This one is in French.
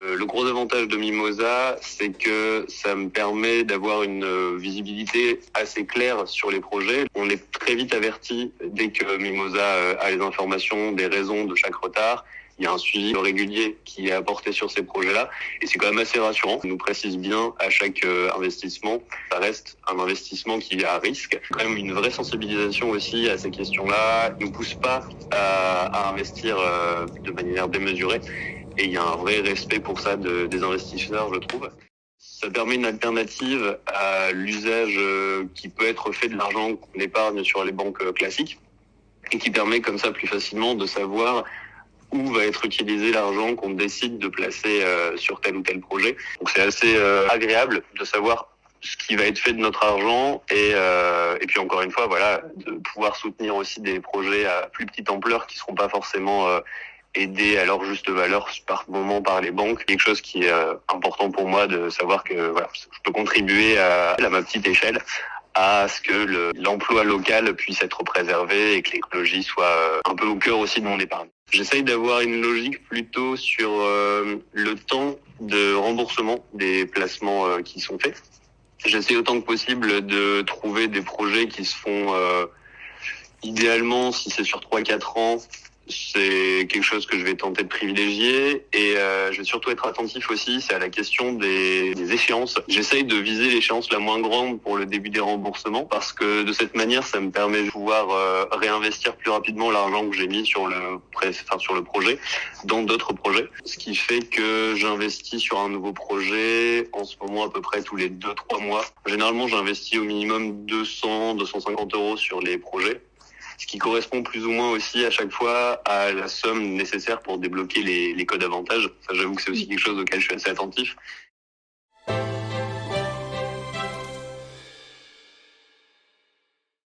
Le gros avantage de Mimosa, c'est que ça me permet d'avoir une visibilité assez claire sur les projets. On est très vite averti dès que Mimosa a les informations des raisons de chaque retard. Il y a un suivi régulier qui est apporté sur ces projets-là et c'est quand même assez rassurant. On nous précise bien à chaque investissement, ça reste un investissement qui est à risque. Quand même une vraie sensibilisation aussi à ces questions-là. Ils ne nous poussent pas à investir de manière démesurée. Et il y a un vrai respect pour ça des investisseurs, je trouve. Ça permet une alternative à l'usage qui peut être fait de l'argent qu'on épargne sur les banques classiques et qui permet comme ça plus facilement de savoir où va être utilisé l'argent qu'on décide de placer sur tel ou tel projet. Donc c'est assez agréable de savoir ce qui va être fait de notre argent et puis encore une fois voilà de pouvoir soutenir aussi des projets à plus petite ampleur qui seront pas forcément aidés à leur juste valeur par moment par les banques. Quelque chose qui est important pour moi de savoir que voilà, je peux contribuer à ma petite échelle à ce que l'emploi local puisse être préservé et que l'écologie soit un peu au cœur aussi de mon épargne. J'essaye d'avoir une logique plutôt sur le temps de remboursement des placements qui sont faits. J'essaie autant que possible de trouver des projets qui se font idéalement, si c'est sur 3-4 ans, c'est quelque chose que je vais tenter de privilégier et je vais surtout être attentif aussi, c'est à la question des échéances. J'essaye de viser l'échéance la moins grande pour le début des remboursements parce que de cette manière, ça me permet de pouvoir réinvestir plus rapidement l'argent que j'ai mis sur le projet dans d'autres projets. Ce qui fait que j'investis sur un nouveau projet en ce moment à peu près tous les 2-3 mois. Généralement, j'investis au minimum 200-250 € sur les projets. Ce qui correspond plus ou moins aussi à chaque fois à la somme nécessaire pour débloquer les codes avantages. Ça, j'avoue que c'est aussi quelque chose auquel je suis assez attentif.